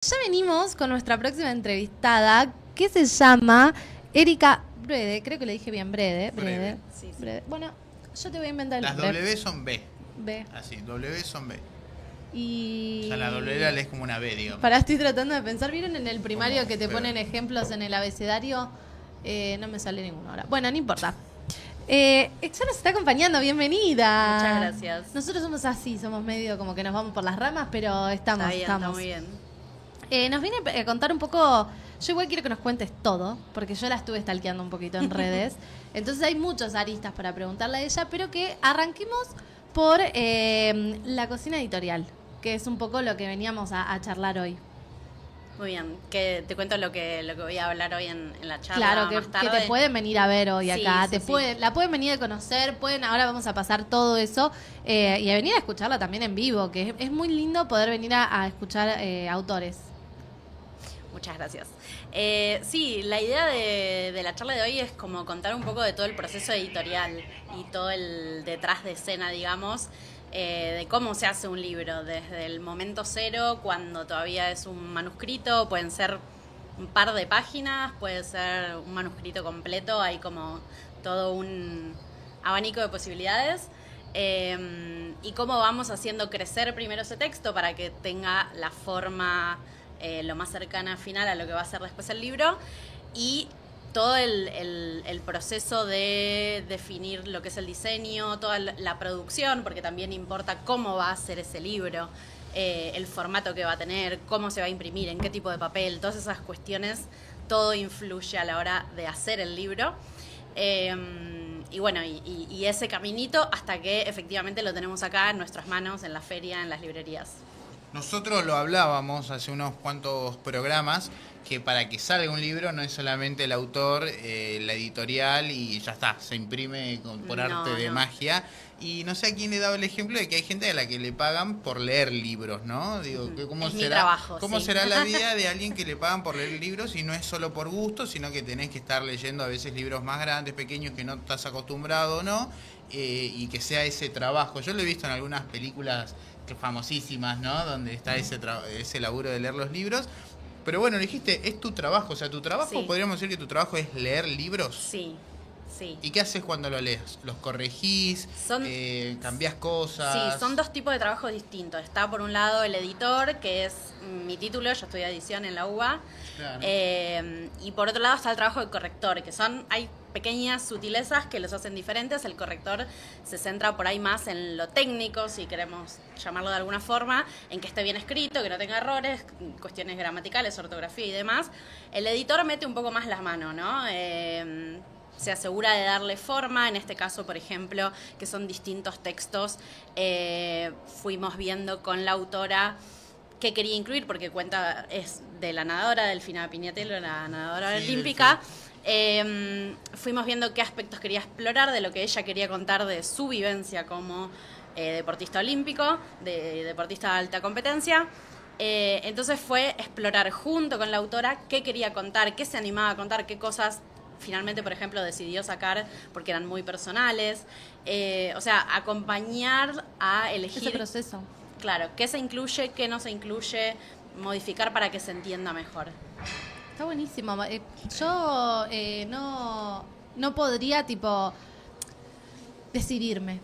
Ya venimos con nuestra próxima entrevistada, que se llama Erika Brede. Creo que le dije bien, Brede. Brede. Sí, sí. Brede. Bueno, yo te voy a inventar el Las nombre. W son B. B. Así, W son B. Y... O sea, la W la lees como una B, digamos. Pará, estoy tratando de pensar. ¿Vieron en el primario ¿Cómo? que te Pero- ponen ejemplos en el abecedario? No me sale ninguno ahora. Bueno, no importa. Ya nos está acompañando, bienvenida. Muchas gracias. Nosotros somos así, somos medio como que nos vamos por las ramas, pero estamos. Está muy bien. Nos viene a contar un poco. Yo igual quiero que nos cuentes todo, porque yo la estuve stalkeando un poquito en redes. Entonces hay muchos aristas para preguntarle a ella, pero que arranquemos por la cocina editorial, que es un poco lo que veníamos a charlar hoy. Muy bien. Que te cuento lo que voy a hablar hoy en la charla. Claro, más que tarde. te pueden venir a ver hoy Sí, acá, sí, sí. la pueden venir a conocer, ahora vamos a pasar todo eso y a venir a escucharla también en vivo, que es muy lindo poder venir a escuchar autores. Muchas gracias. Sí, la idea de la charla de hoy es como contar un poco de todo el proceso editorial y todo el detrás de escena, digamos, de cómo se hace un libro, desde el momento cero, cuando todavía es un manuscrito, pueden ser un par de páginas, puede ser un manuscrito completo, hay como todo un abanico de posibilidades. Y cómo vamos haciendo crecer primero ese texto para que tenga la forma lo más cercana final a lo que va a ser después el libro, y todo el proceso de definir lo que es el diseño, toda la producción, porque también importa cómo va a ser ese libro, el formato que va a tener, cómo se va a imprimir, en qué tipo de papel, todas esas cuestiones, todo influye a la hora de hacer el libro. Y bueno, y ese caminito hasta que efectivamente lo tenemos acá en nuestras manos, en la feria, en las librerías. Nosotros lo hablábamos hace unos cuantos programas, que para que salga un libro no es solamente el autor, la editorial y ya está, se imprime por No, arte de no. magia. Y no sé a quién le daba el ejemplo de que hay gente a la que le pagan por leer libros, ¿no? Digo, ¿cómo Es mi será, trabajo, cómo sí. será la vida de alguien que le pagan por leer libros y no es solo por gusto, sino que tenés que estar leyendo a veces libros más grandes, pequeños, que no estás acostumbrado, ¿no? Y que sea ese trabajo. Yo lo he visto en algunas películas famosísimas, ¿no? Donde está ese laburo de leer los libros. Pero bueno, dijiste, es tu trabajo. O sea, tu trabajo, Sí. podríamos decir que tu trabajo es leer libros. Sí, sí. ¿Y qué haces cuando lo lees? ¿Los corregís? Son- ¿Cambiás cosas? Sí, son dos tipos de trabajos distintos. Está por un lado el editor, que es mi título, yo estudié edición en la UBA. Claro. Y por otro lado está el trabajo de corrector, que hay pequeñas sutilezas que los hacen diferentes. El corrector se centra por ahí más en lo técnico, si queremos llamarlo de alguna forma, en que esté bien escrito, que no tenga errores, cuestiones gramaticales, ortografía y demás. El editor mete un poco más la mano, ¿no? Se asegura de darle forma, en este caso, por ejemplo, que son distintos textos, fuimos viendo con la autora qué quería incluir, porque es de la nadadora Delfina Piñatelo, la nadadora Sí, olímpica. Fuimos viendo qué aspectos quería explorar de lo que ella quería contar de su vivencia como deportista olímpico, de deportista de alta competencia. Entonces fue explorar junto con la autora qué quería contar, qué se animaba a contar, qué cosas finalmente, por ejemplo, decidió sacar porque eran muy personales. O sea, acompañar a elegir... Ese proceso. Claro, qué se incluye, qué no se incluye, modificar para que se entienda mejor. Está buenísimo. Yo no podría, tipo, decidirme.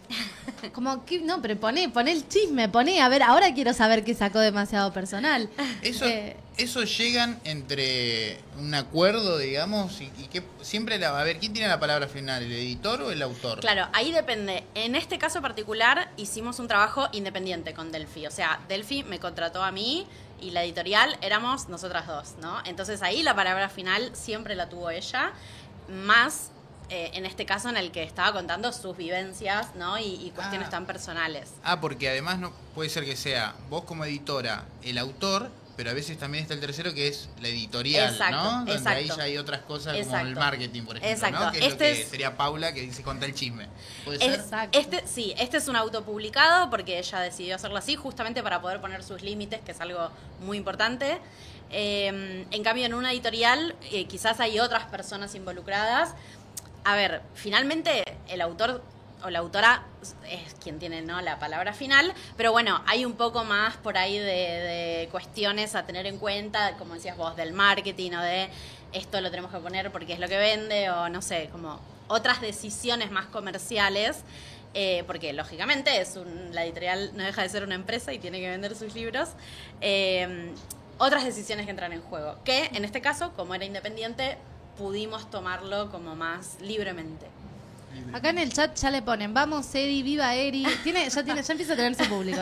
Como que, no, pero poné el chisme, a ver, ahora quiero saber qué sacó demasiado personal. Eso llegan entre un acuerdo, digamos, y que siempre, a ver, ¿quién tiene la palabra final, el editor o el autor? Claro, ahí depende. En este caso particular hicimos un trabajo independiente con Delphi. O sea, Delphi me contrató a mí y la editorial éramos nosotras dos, ¿no? Entonces ahí la palabra final siempre la tuvo ella, más en este caso en el que estaba contando sus vivencias, ¿no? Y cuestiones tan personales. Porque además no puede ser que sea vos como editora el autor, pero a veces también está el tercero que es la editorial, Exacto, ¿no? Donde exacto. ahí ya hay otras cosas como Exacto. el marketing, por ejemplo, Exacto. ¿no? Que es Este lo que es- sería Paula que dice conta el chisme. ¿Puede ser? Exacto. Este es un autopublicado porque ella decidió hacerlo así justamente para poder poner sus límites, que es algo muy importante. En cambio, en una editorial quizás hay otras personas involucradas. A ver, finalmente el autor o la autora es quien tiene, ¿no?, la palabra final, pero bueno, hay un poco más por ahí de cuestiones a tener en cuenta, como decías vos, del marketing o de esto lo tenemos que poner porque es lo que vende, o no sé, como otras decisiones más comerciales, porque lógicamente la editorial no deja de ser una empresa y tiene que vender sus libros. Otras decisiones que entran en juego, que en este caso, como era independiente, pudimos tomarlo como más libremente. Acá en el chat ya le ponen, vamos Eri, viva Eri. Ya empieza a tener su público,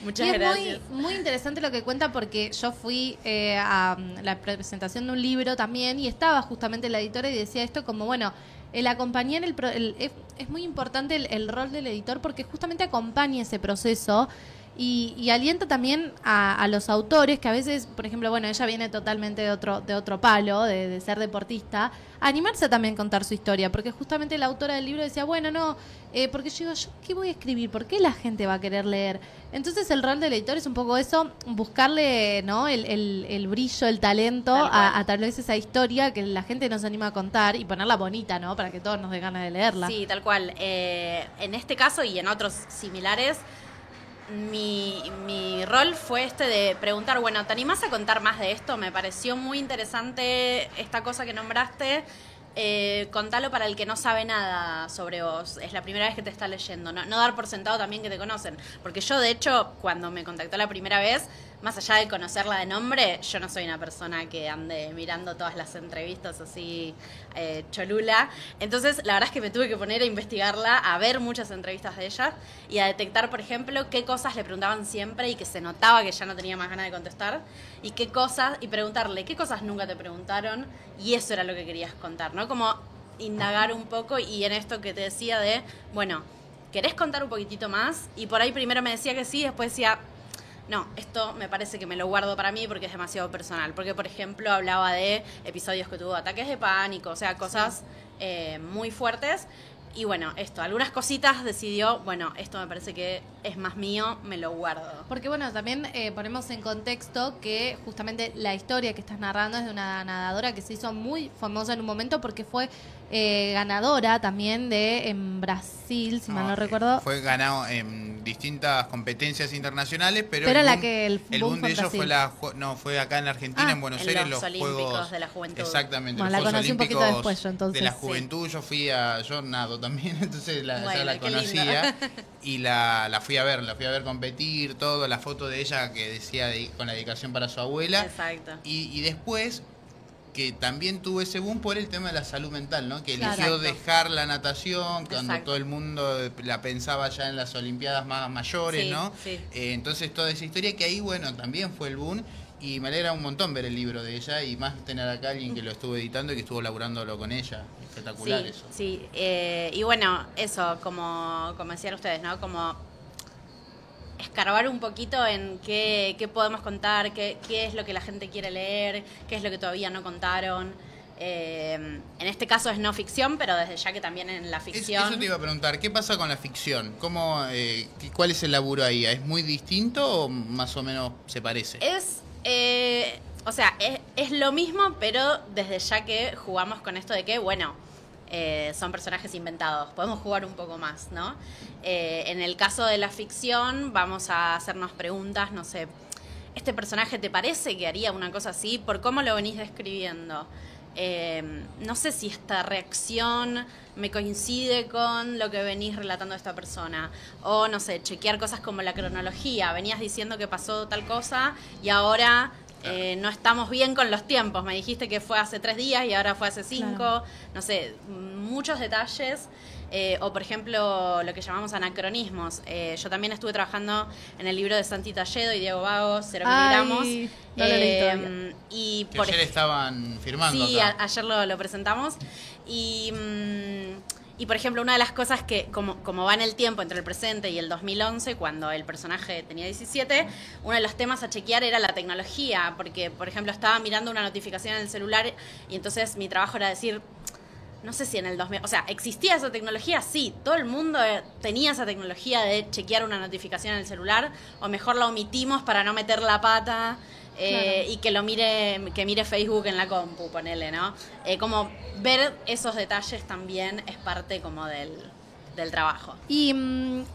Muchas y gracias. Es muy interesante lo que cuenta porque yo fui a la presentación de un libro también y estaba justamente la editora y decía esto como, bueno, el acompañar es muy importante el rol del editor porque justamente acompaña ese proceso. Y alienta también a los autores que a veces, por ejemplo, bueno, ella viene totalmente de otro palo, de ser deportista, a animarse a también contar su historia, porque justamente la autora del libro decía, bueno, no, porque yo digo, ¿yo qué voy a escribir? ¿Por qué la gente va a querer leer? Entonces el rol del editor es un poco eso, buscarle, ¿no?, el brillo, el talento a tal vez esa historia que la gente nos anima a contar y ponerla bonita, ¿no?, para que todos nos den ganas de leerla. Sí, tal cual. En este caso y en otros similares, mi rol fue de preguntar, bueno, ¿te animás a contar más de esto? Me pareció muy interesante esta cosa que nombraste. Contalo para el que no sabe nada sobre vos. Es la primera vez que te está leyendo. No dar por sentado también que te conocen. Porque yo, de hecho, cuando me contactó la primera vez, más allá de conocerla de nombre, yo no soy una persona que ande mirando todas las entrevistas así cholula. Entonces, la verdad es que me tuve que poner a investigarla, a ver muchas entrevistas de ella y a detectar, por ejemplo, qué cosas le preguntaban siempre y que se notaba que ya no tenía más ganas de contestar, y preguntarle qué cosas nunca te preguntaron, y eso era lo que querías contar, ¿no? Como indagar un poco, y en esto que te decía de, bueno, ¿querés contar un poquitito más? Y por ahí primero me decía que sí, después decía, no, esto me parece que me lo guardo para mí porque es demasiado personal. Porque, por ejemplo, hablaba de episodios que tuvo ataques de pánico, o sea, cosas muy fuertes. Y bueno, algunas cositas decidió, bueno, esto me parece que es más mío, me lo guardo. Porque bueno, también ponemos en contexto que justamente la historia que estás narrando es de una nadadora que se hizo muy famosa en un momento porque fue ganadora también en Brasil, si mal no recuerdo. Fue ganado en distintas competencias internacionales, pero el boom de ellos fue acá en la Argentina, en Buenos Aires, los Olímpicos Juegos de la Juventud. Exactamente, bueno, los la Juegos conocí un Olímpicos poquito después yo, entonces. de la Juventud. Yo nado también, entonces ya la qué conocía y la fui a ver competir, todo, la foto de ella que decía con la dedicación para su abuela. Exacto. Y después que también tuvo ese boom por el tema de la salud mental, ¿no? Que eligió Exacto. dejar la natación cuando Exacto. todo el mundo la pensaba ya en las Olimpiadas más mayores, Sí, ¿no? sí. Entonces toda esa historia que ahí, bueno, también fue el boom. Y me alegra un montón ver el libro de ella y más tener acá a alguien que lo estuvo editando y que estuvo laburándolo con ella. Espectacular eso. Sí, y bueno, eso, como decían ustedes, ¿no? Como escarbar un poquito en qué podemos contar, qué es lo que la gente quiere leer, qué es lo que todavía no contaron. En este caso es no ficción, pero desde ya que también en la ficción... Eso te iba a preguntar, ¿qué pasa con la ficción? ¿Cuál es el laburo ahí? ¿Es muy distinto o más o menos se parece? Es lo mismo, pero desde ya que jugamos con esto de que, bueno, son personajes inventados, podemos jugar un poco más, ¿no? En el caso de la ficción vamos a hacernos preguntas, no sé, ¿este personaje te parece que haría una cosa así? ¿Por cómo lo venís describiendo? No sé si esta reacción me coincide con lo que venís relatando de esta persona. O, no sé, chequear cosas como la cronología. Venías diciendo que pasó tal cosa y ahora no estamos bien con los tiempos. Me dijiste que fue hace 3 días y ahora fue hace 5. Claro. No sé, muchos detalles. O, por ejemplo, lo que llamamos anacronismos. Yo también estuve trabajando en el libro de Santi Talledo y Diego Vago, 0 miligramos. No lo leí todavía. Y que ayer estaban firmando sí, acá. ayer lo presentamos. Y, por ejemplo, una de las cosas que, como va en el tiempo entre el presente y el 2011, cuando el personaje tenía 17, uno de los temas a chequear era la tecnología. Porque, por ejemplo, estaba mirando una notificación en el celular y entonces mi trabajo era decir... No sé si en el 2000... O sea, ¿existía esa tecnología? Sí, todo el mundo tenía esa tecnología de chequear una notificación en el celular, o mejor la omitimos para no meter la pata y que mire Facebook en la compu, ponele, ¿no? Como ver esos detalles también es parte como del del trabajo. Y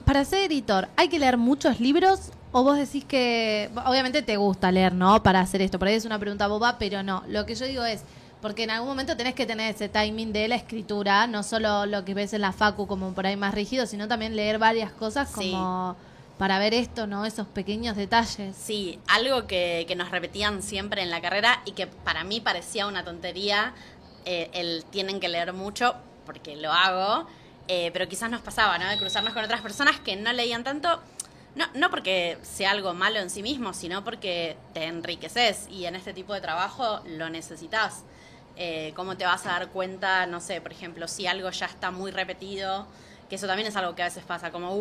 para ser editor, ¿hay que leer muchos libros? ¿O vos decís que, obviamente te gusta leer, ¿no? Para hacer esto. Por ahí es una pregunta boba, pero no. Lo que yo digo es, porque en algún momento tenés que tener ese timing de la escritura, no solo lo que ves en la facu como por ahí más rígido, sino también leer varias cosas como para ver esto, ¿no? Esos pequeños detalles. Sí, algo que nos repetían siempre en la carrera y que para mí parecía una tontería, el tienen que leer mucho, porque lo hago, pero quizás nos pasaba, ¿no? De cruzarnos con otras personas que no leían tanto. No porque sea algo malo en sí mismo, sino porque te enriqueces y en este tipo de trabajo lo necesitas. ¿Cómo te vas a dar cuenta? No sé, por ejemplo, si algo ya está muy repetido, que eso también es algo que a veces pasa, como,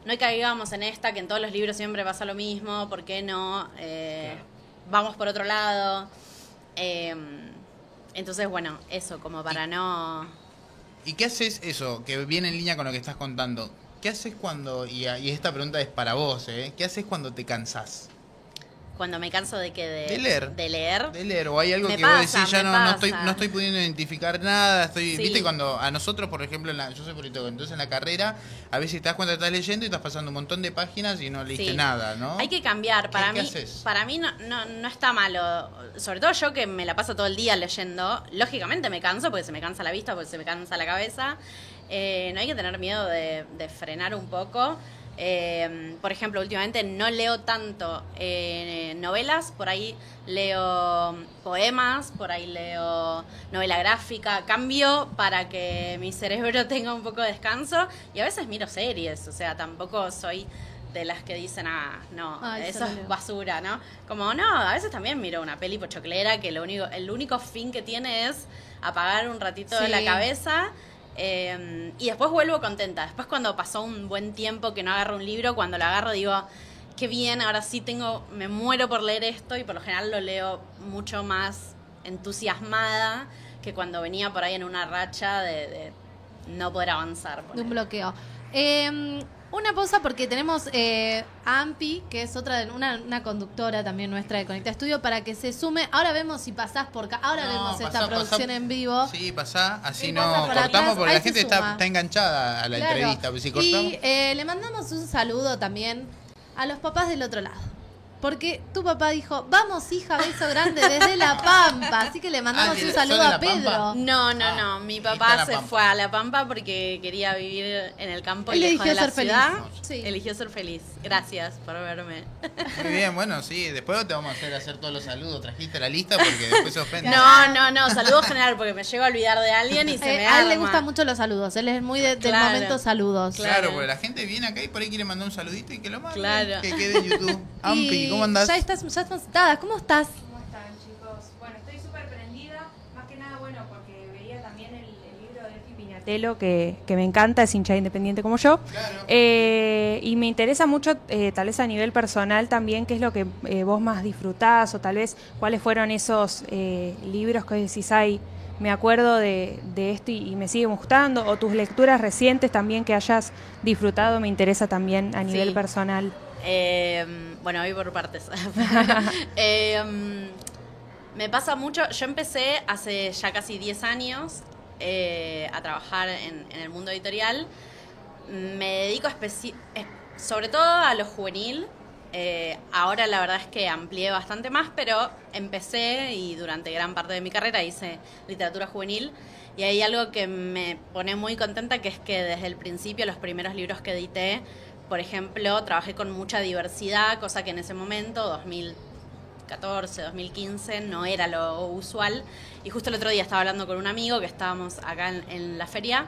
no caigamos en esta, que en todos los libros siempre pasa lo mismo, ¿por qué no? Vamos por otro lado. Entonces, bueno, eso, como para no... ¿Y qué haces eso, que viene en línea con lo que estás contando? ¿Qué haces cuando, y esta pregunta es para vos, ¿qué haces cuando te cansás? Cuando me canso de que de leer. De leer. De leer, o hay algo me que pasa, vos decís, ya me no estoy pudiendo identificar nada, Sí. viste cuando a nosotros, por ejemplo, yo soy politólogo, entonces en la carrera, a veces te das cuenta que estás leyendo y estás pasando un montón de páginas y no leíste nada, ¿no? Hay que cambiar, ¿Qué haces? Para mí no está malo, sobre todo yo que me la paso todo el día leyendo, lógicamente me canso porque se me cansa la vista, porque se me cansa la cabeza, no hay que tener miedo de frenar un poco. Por ejemplo, últimamente no leo tanto novelas, por ahí leo poemas, por ahí leo novela gráfica, cambio para que mi cerebro tenga un poco de descanso y a veces miro series, o sea, tampoco soy de las que dicen, eso es basura, ¿no? Como, a veces también miro una peli pochoclera que el único fin que tiene es apagar un ratito de la cabeza. Y después vuelvo contenta. Después cuando pasó un buen tiempo que no agarro un libro, cuando lo agarro digo, qué bien, ahora sí me muero por leer esto, y por lo general lo leo mucho más entusiasmada que cuando venía por ahí en una racha de no poder avanzar. De un bloqueo. Una pausa porque tenemos a Ampi, que es una conductora también nuestra de Conecta Estudio, para que se sume. Ahora vemos si pasás por acá. Ahora vemos esta producción en vivo. Sí, pasá, así Sí, no pasa por cortamos atrás, porque ahí la gente se suma. está enganchada a la entrevista. Pues si cortamos... Y le mandamos un saludo también a los papás del otro lado. Porque tu papá dijo, vamos hija, beso grande desde La Pampa. Así que le mandamos un saludo a Pedro. No. Mi papá se fue a La Pampa porque quería vivir en el campo y Él lejos de la eligió ser ciudad. feliz. Sí. Eligió ser feliz. Gracias por verme. Muy bien, bueno, sí. Después te vamos a hacer todos los saludos. Trajiste la lista porque después se ofende. No. Saludos general porque me llego a olvidar de alguien y se me a él le arma. gustan mucho los saludos. Él es muy del Claro. momento saludos. Claro, porque la gente viene acá y por ahí quiere mandar un saludito y que lo mande. Claro. Que quede en YouTube. Ampi, ¿cómo andás? Ya estamos sentadas. ¿Cómo estás? ¿Cómo están, chicos? Bueno, estoy súper prendida, más que nada, bueno, porque veía también el libro de Efi Piñatelo, que me encanta, es hincha independiente como yo. Claro. Y me interesa mucho, tal vez a nivel personal también, qué es lo que vos más disfrutás, o tal vez cuáles fueron esos libros que decís, me acuerdo de esto y me sigue gustando, o tus lecturas recientes también que hayas disfrutado, me interesa también a nivel personal. Bueno, voy por partes. Me pasa mucho, yo empecé hace ya casi 10 años a trabajar en el mundo editorial. Me dedico sobre todo a lo juvenil. Ahora la verdad es que amplié bastante más, pero empecé y durante gran parte de mi carrera hice literatura juvenil. Y hay algo que me pone muy contenta, que es que desde el principio, los primeros libros que edité, por ejemplo, trabajé con mucha diversidad, cosa que en ese momento, 2014, 2015, no era lo usual. Y justo el otro día estaba hablando con un amigo que estábamos acá en la feria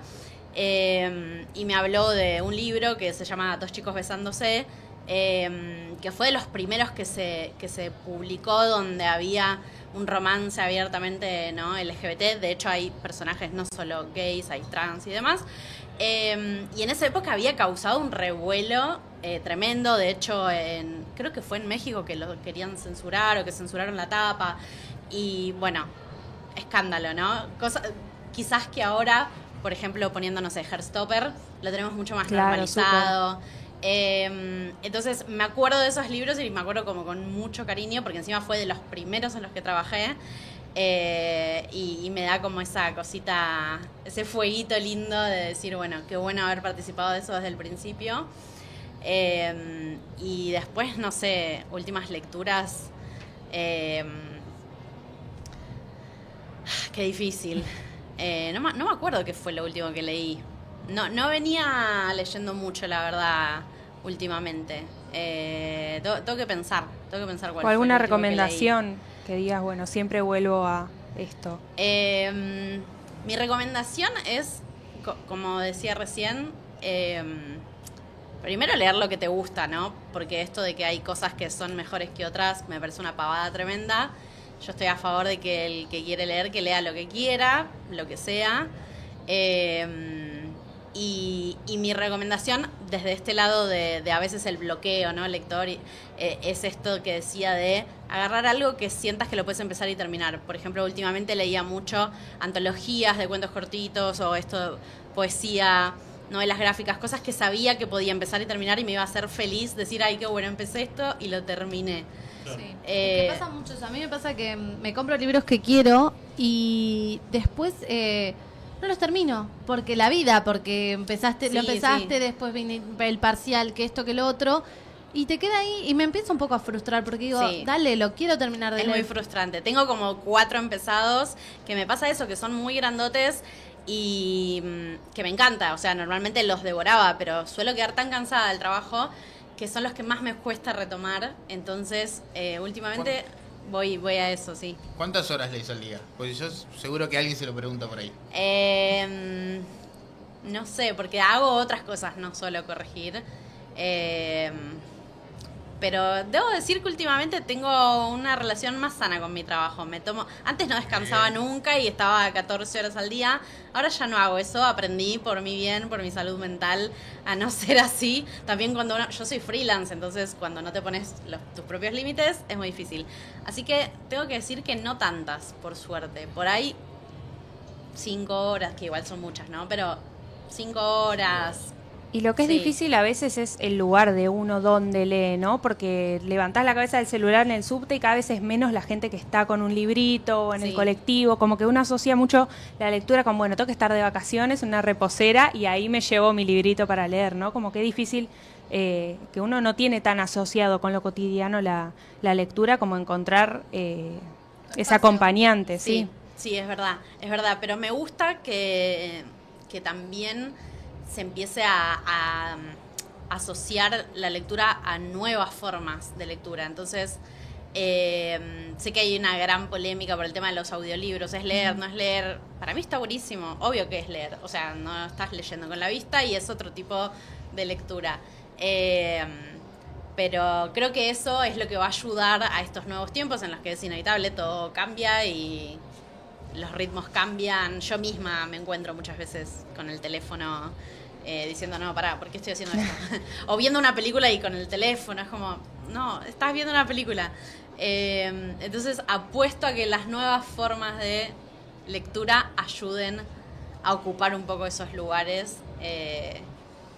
y me habló de un libro que se llama Dos chicos besándose, que fue de los primeros que se publicó donde había un romance abiertamente, ¿no?, LGBT. De hecho hay personajes no solo gays, hay trans y demás. Y en esa época había causado un revuelo tremendo. De hecho, creo que fue en México que lo querían censurar o que censuraron la tapa. Y bueno, escándalo, ¿no? Quizás que ahora, por ejemplo, poniéndonos Heartstopper, lo tenemos mucho más normalizado. Entonces me acuerdo de esos libros y me acuerdo como con mucho cariño, porque encima fue de los primeros en los que trabajé. y me da como esa cosita, ese fueguito lindo de decir, bueno, qué bueno haber participado de eso desde el principio. Y después, no sé, últimas lecturas, qué difícil. No me acuerdo qué fue lo último que leí. No venía leyendo mucho, la verdad, últimamente. Tengo que pensar cuál ¿O alguna fue el último recomendación que digas, bueno, siempre vuelvo a esto? Mi recomendación es, como decía recién, primero leer lo que te gusta, ¿no? Porque esto de que hay cosas que son mejores que otras me parece una pavada tremenda. Yo estoy a favor de que el que quiere leer, que lea lo que quiera, lo que sea. Y mi recomendación desde este lado de a veces el bloqueo, ¿no? Lector, es esto que decía de agarrar algo que sientas que lo puedes empezar y terminar. Por ejemplo, últimamente leía mucho antologías de cuentos cortitos o esto, poesía, novelas gráficas, cosas que sabía que podía empezar y terminar y me iba a hacer feliz decir, ay, qué bueno, empecé esto y lo terminé. Sí. Es que pasa mucho eso. A mí me pasa que me compro libros que quiero y después no los termino. Porque la vida, porque lo empezaste, después viene el parcial, que esto, que lo otro. Y te queda ahí y me empiezo un poco a frustrar porque digo, dale, lo quiero terminar de leer. Es muy frustrante. Tengo como 4 empezados que me pasa eso, que son muy grandotes y que me encanta. O sea, normalmente los devoraba, pero suelo quedar tan cansada del trabajo que son los que más me cuesta retomar. Entonces, últimamente voy a eso, sí. ¿Cuántas horas lees al día? Pues yo seguro que alguien se lo pregunta por ahí. No sé, porque hago otras cosas, no solo corregir. Pero debo decir que últimamente tengo una relación más sana con mi trabajo. Antes no descansaba nunca y estaba 14 horas al día. Ahora ya no hago eso. Aprendí por mi bien, por mi salud mental, a no ser así. También yo soy freelance, entonces cuando no te pones tus propios límites es muy difícil. Así que tengo que decir que no tantas, por suerte. Por ahí 5 horas, que igual son muchas, ¿no? Pero 5 horas... Y lo que es difícil a veces es el lugar de uno donde lee, ¿no? Porque levantás la cabeza del celular en el subte y cada vez es menos la gente que está con un librito o en el colectivo. Como que uno asocia mucho la lectura con, bueno, tengo que estar de vacaciones, una reposera, y ahí me llevo mi librito para leer, ¿no? Como que es difícil que uno no tiene tan asociado con lo cotidiano la lectura como encontrar ese acompañante, ¿sí? Sí, es verdad. Pero me gusta que también se empiece a asociar la lectura a nuevas formas de lectura. Entonces, sé que hay una gran polémica por el tema de los audiolibros. ¿Es leer, no es leer? Para mí está buenísimo. Obvio que es leer. O sea, no estás leyendo con la vista y es otro tipo de lectura. Pero creo que eso es lo que va a ayudar a estos nuevos tiempos en los que es inevitable, todo cambia y los ritmos cambian. Yo misma me encuentro muchas veces con el teléfono diciendo, no, pará, ¿por qué estoy haciendo esto? O viendo una película y con el teléfono, es como, no, estás viendo una película. Entonces apuesto a que las nuevas formas de lectura ayuden a ocupar un poco esos lugares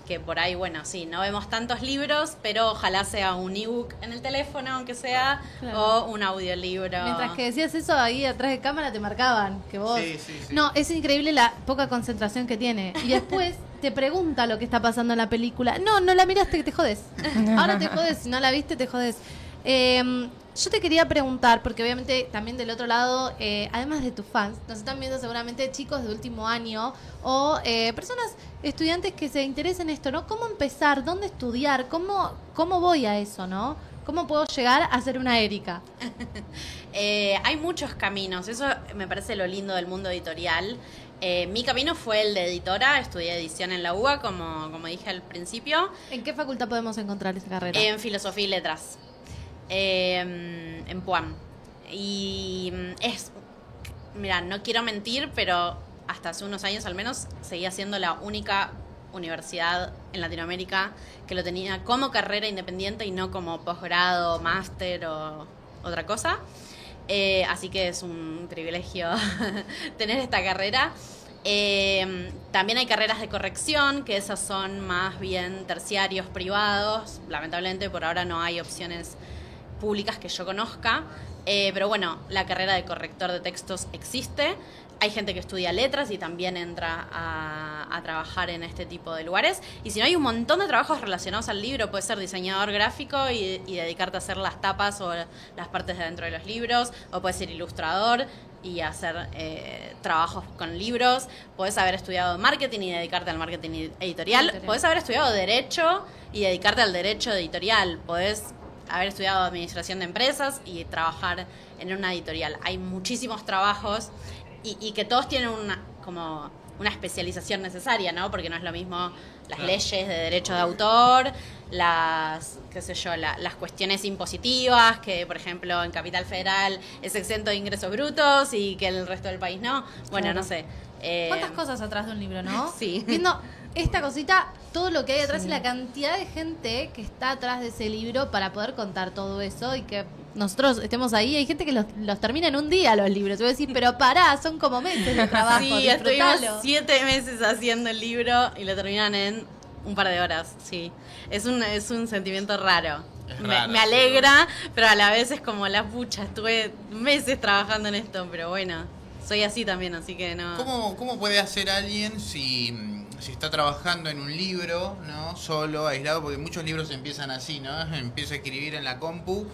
que por ahí, bueno, sí, no vemos tantos libros, pero ojalá sea un ebook en el teléfono, aunque sea, o un audiolibro. Mientras que decías eso, ahí atrás de cámara te marcaban que vos... Sí. No, es increíble la poca concentración que tiene. Y después te pregunta lo que está pasando en la película. No la miraste, que te jodes. Ahora te jodes, si no la viste, te jodes. Yo te quería preguntar, porque obviamente también del otro lado, además de tus fans, nos están viendo seguramente chicos de último año o personas, estudiantes que se interesen en esto, ¿no? ¿Cómo empezar? ¿Dónde estudiar? ¿Cómo voy a eso, no? ¿Cómo puedo llegar a ser una Erika? Hay muchos caminos, eso me parece lo lindo del mundo editorial. Mi camino fue el de editora, estudié edición en la UBA, como dije al principio. ¿En qué facultad podemos encontrar esa carrera? En Filosofía y Letras. En PUAM. Y mira, no quiero mentir, pero hasta hace unos años al menos seguía siendo la única universidad en Latinoamérica que lo tenía como carrera independiente y no como posgrado, máster o otra cosa. Así que es un privilegio tener esta carrera. También hay carreras de corrección, que esas son más bien terciarios privados. Lamentablemente por ahora no hay opciones públicas que yo conozca. Pero bueno, la carrera de corrector de textos existe. Hay gente que estudia letras y también entra a trabajar en este tipo de lugares. Y si no, hay un montón de trabajos relacionados al libro. Puedes ser diseñador gráfico y dedicarte a hacer las tapas o las partes de dentro de los libros. O puedes ser ilustrador y hacer trabajos con libros. Podés haber estudiado marketing y dedicarte al marketing editorial. Podés haber estudiado derecho y dedicarte al derecho editorial. Podés haber estudiado administración de empresas y trabajar en una editorial. Hay muchísimos trabajos y que todos tienen como una especialización necesaria, ¿no? Porque no es lo mismo las leyes de derecho de autor, las cuestiones impositivas, que por ejemplo en Capital Federal es exento de ingresos brutos y que el resto del país no. Bueno, claro. No sé. ¿Cuántas cosas atrás de un libro, no? Sí. Viendo esta cosita, todo lo que hay detrás y la cantidad de gente que está atrás de ese libro para poder contar todo eso y que nosotros estemos ahí. Hay gente que los termina en un día los libros. Te voy a decir, pero pará, son como meses de trabajo. Sí, estuvimos 7 meses haciendo el libro y lo terminan en un par de horas. Sí, es un sentimiento raro. Me alegra, pero a la vez es como la pucha. Estuve meses trabajando en esto, pero bueno, soy así también, así que no. ¿Cómo puede hacer alguien si está trabajando en un libro, ¿no? Solo, aislado? Porque muchos libros empiezan así, ¿no? Empiezo a escribir en la compu.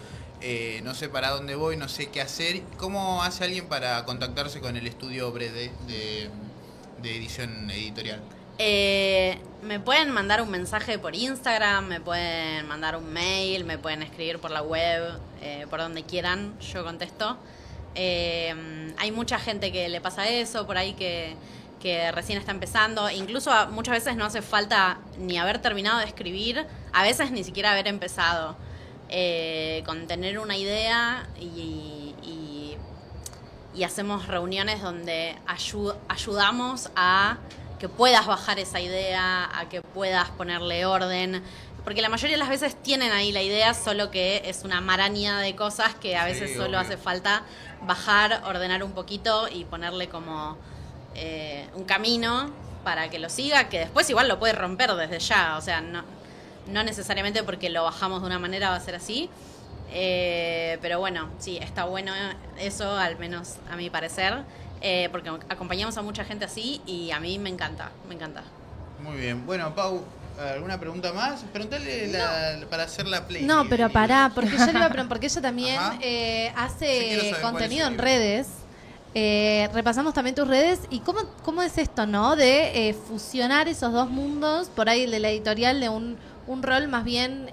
No sé para dónde voy, no sé qué hacer. ¿Cómo hace alguien para contactarse con el estudio Brede de edición editorial? Me pueden mandar un mensaje por Instagram, me pueden mandar un mail, me pueden escribir por la web, por donde quieran, yo contesto. Hay mucha gente que le pasa eso, por ahí que recién está empezando. Incluso muchas veces no hace falta ni haber terminado de escribir, a veces ni siquiera haber empezado. Con tener una idea y hacemos reuniones donde ayudamos a que puedas bajar esa idea, a que puedas ponerle orden, porque la mayoría de las veces tienen ahí la idea, solo que es una maraña de cosas que a veces solo hace falta bajar, ordenar un poquito y ponerle como un camino para que lo siga, que después igual lo puede romper desde ya, o sea, no necesariamente porque lo bajamos de una manera va a ser así, pero bueno, sí, está bueno eso, al menos a mi parecer, porque acompañamos a mucha gente así y a mí me encanta. Muy bien. Bueno, Pau, ¿alguna pregunta más? Preguntale para hacer la play. No, pero pará, porque yo le iba a preguntar, porque ella también hace contenido en redes. Repasamos también tus redes y cómo es esto, ¿no? De fusionar esos dos mundos, por ahí el de la editorial de un rol más bien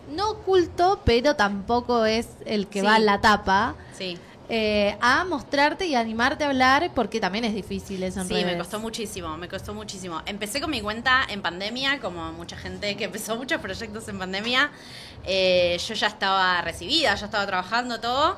no oculto, pero tampoco es el que va en la tapa. Sí. A mostrarte y animarte a hablar, porque también es difícil eso en redes. Sí, me costó muchísimo. Empecé con mi cuenta en pandemia, como mucha gente que empezó muchos proyectos en pandemia. Yo ya estaba recibida, ya estaba trabajando todo.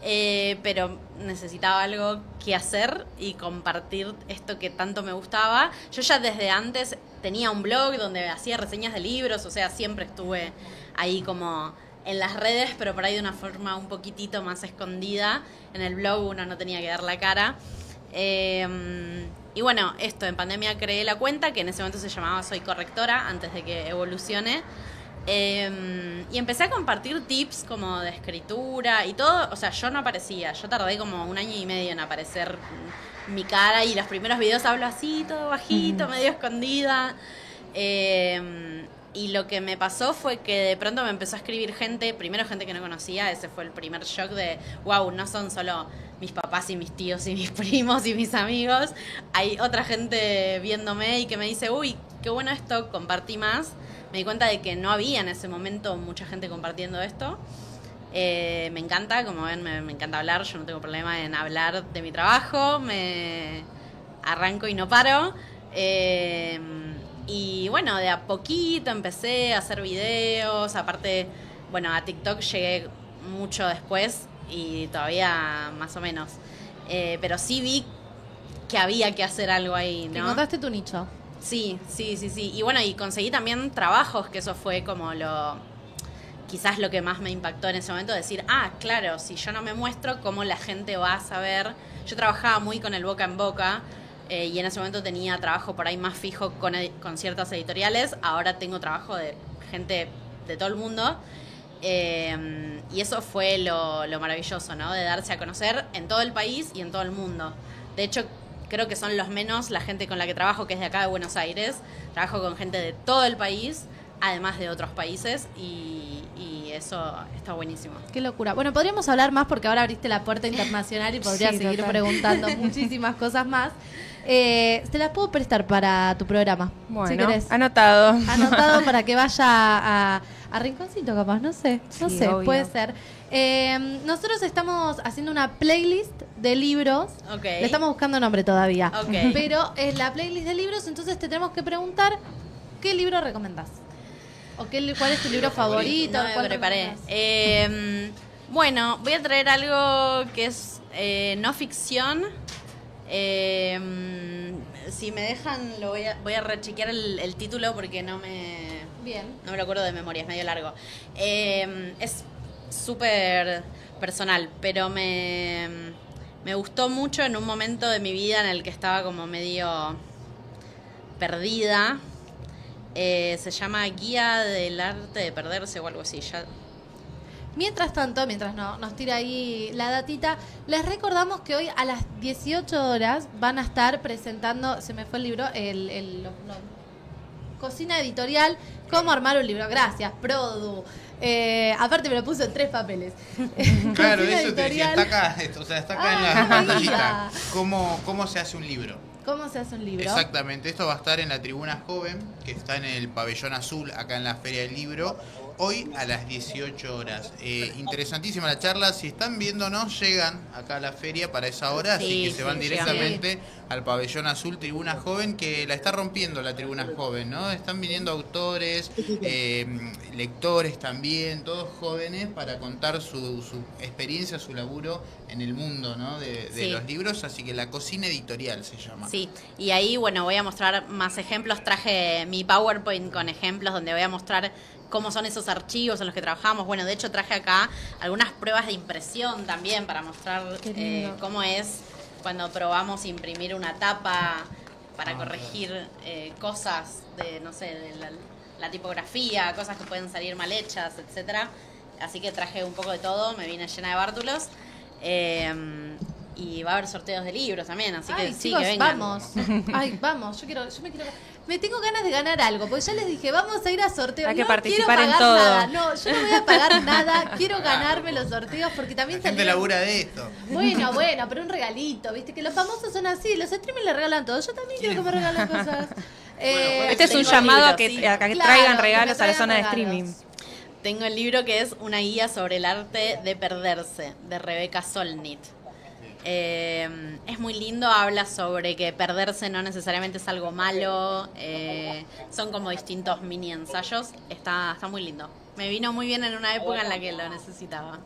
Pero necesitaba algo que hacer y compartir esto que tanto me gustaba. Yo ya desde antes tenía un blog donde hacía reseñas de libros, o sea, siempre estuve ahí como en las redes, pero por ahí de una forma un poquitito más escondida. En el blog uno no tenía que dar la cara. Y bueno, en pandemia creé la cuenta, que en ese momento se llamaba Soy Correctora, antes de que evolucione. Y empecé a compartir tips como de escritura y todo. O sea, yo no aparecía, yo tardé como 1 año y medio en aparecer mi cara, y los primeros videos hablo así, todo bajito, medio escondida. Y lo que me pasó fue que de pronto me empezó a escribir primero gente que no conocía. Ese fue el primer shock de, wow, no son solo mis papás y mis tíos y mis primos y mis amigos. Hay otra gente viéndome y que me dice, uy, qué bueno esto, compartí más. Me di cuenta de que no había en ese momento mucha gente compartiendo esto. Me encanta, como ven, me encanta hablar. Yo no tengo problema en hablar de mi trabajo. Me arranco y no paro. Y bueno, de a poquito empecé a hacer videos. Aparte, bueno, a TikTok llegué mucho después y todavía más o menos. Pero sí vi que había que hacer algo ahí, ¿no? Encontraste tu nicho. Sí. Y bueno, y conseguí también trabajos, que eso fue como quizás lo que más me impactó en ese momento, decir, claro, si yo no me muestro, ¿cómo la gente va a saber? Yo trabajaba muy con el boca en boca, y en ese momento tenía trabajo por ahí más fijo con ciertas editoriales. Ahora tengo trabajo de gente de todo el mundo. Y eso fue lo maravilloso, ¿no? De darse a conocer en todo el país y en todo el mundo. De hecho, creo que son los menos la gente con la que trabajo, que es de acá de Buenos Aires. Trabajo con gente de todo el país, además de otros países, y eso está buenísimo. Qué locura. Bueno, podríamos hablar más porque ahora abriste la puerta internacional y podría Sí, seguir total. preguntando muchísimas cosas más. Te las puedo prestar para tu programa, Bueno, si querés. anotado. Anotado para que vaya a Rinconcito, capaz, no sé, Sí, obvio. puede ser. Nosotros estamos haciendo una playlist de libros. Ok. Le estamos buscando nombre todavía. Ok. Pero es la playlist de libros, entonces te tenemos que preguntar qué libro recomendás. O cuál es tu libro favorito. No me ¿Cuál preparé. recomendás? Bueno, voy a traer algo que es no ficción. Si me dejan, voy a rechequear el título porque Bien. no me lo acuerdo de memoria, es medio largo. Es súper personal, pero me gustó mucho en un momento de mi vida en el que estaba como medio perdida. Se llama Guía del Arte de Perderse o algo así. Mientras tanto, mientras nos tira ahí la datita, les recordamos que hoy a las 18 horas van a estar presentando, se me fue el libro, Cocina Editorial, cómo armar un libro. Gracias, Produ. Aparte me lo puso en 3 papeles. Claro, Cocina eso te decía, Editorial. está acá, o sea, está acá en Ah, la no pantallita. digas. ¿Cómo se hace un libro? ¿Cómo se hace un libro? Exactamente, esto va a estar en la Tribuna Joven, que está en el Pabellón Azul, acá en la Feria del Libro, hoy a las 18 horas. Interesantísima la charla, si están viéndonos, llegan acá a la feria para esa hora, Sí, así que se sí, van llegan. directamente al Pabellón Azul Tribuna Joven, que la está rompiendo la Tribuna Joven, ¿no? Están viniendo autores, lectores también, todos jóvenes, para contar su experiencia, su laburo en el mundo, ¿no? de Sí. los libros, así que la Cocina Editorial se llama. Sí, y ahí, bueno, voy a mostrar más ejemplos. Traje mi PowerPoint con ejemplos donde voy a mostrar cómo son esos archivos en los que trabajamos. Bueno, de hecho traje acá algunas pruebas de impresión también para mostrar Qué lindo. cómo es cuando probamos imprimir una tapa para corregir cosas de, no sé, de la tipografía, cosas que pueden salir mal hechas, etcétera. Así que traje un poco de todo, me vine llena de bártulos. Y va a haber sorteos de libros también, así que Ay, sí, chicos, que vengan. vamos. Ay, vamos. Me tengo ganas de ganar algo, porque ya les dije, vamos a ir a sorteos. Hay que no participar quiero en pagar todo. nada. No, yo no voy a pagar nada. Quiero ganarme los sorteos porque también La gente salieron- labura de esto. Bueno, pero un regalito, viste que los famosos son así, los streamers le regalan todo. Yo también quiero que me regalen cosas. Este es un Tengo llamado libros, a que, sí. a que Claro, traigan que regalos me a la traigan zona de regalos. streaming. Tengo el libro que es una guía sobre el arte de perderse, de Rebeca Solnit. Es muy lindo, habla sobre que perderse no necesariamente es algo malo, son como distintos mini ensayos, está muy lindo. Me vino muy bien en una época en la que lo necesitaba.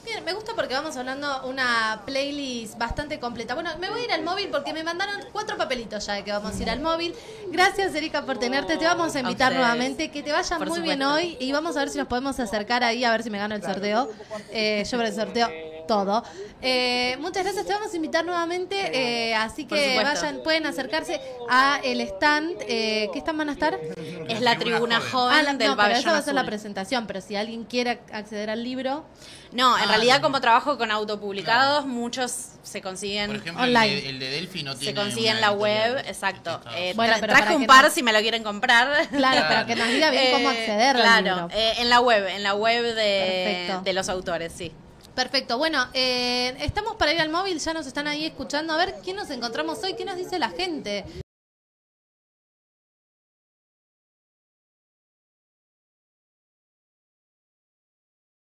Bien, me gusta porque vamos hablando una playlist bastante completa. Bueno, me voy a ir al móvil porque me mandaron 4 papelitos ya de que vamos a ir al móvil. Gracias, Erika, por tenerte. Te vamos a invitar ustedes. nuevamente. Que te vaya Por muy bien supuesto. hoy y vamos a ver si nos podemos acercar ahí a ver si me gano el sorteo. Yo por el sorteo todo. Muchas gracias, te vamos a invitar nuevamente. Así Por que supuesto. pueden acercarse a el stand. ¿Qué stand van a estar? Es la tribuna joven del pero pabellón eso va a ser la azul. presentación. Pero si alguien quiere acceder al libro, No, en realidad no. como trabajo con autopublicados, muchos se consiguen... Por ejemplo, Online. el de Delphi no Se tiene. consigue en una la web, editorial. exacto. Está. Bueno, pero Traje para un que par nos- si me lo quieren comprar. claro, pero que nos diga bien cómo acceder al Claro, libro. en la web Perfecto. de los autores, sí. Perfecto, bueno, estamos para ir al móvil, ya nos están ahí escuchando. A ver, ¿quién nos encontramos hoy? ¿Qué nos dice la gente?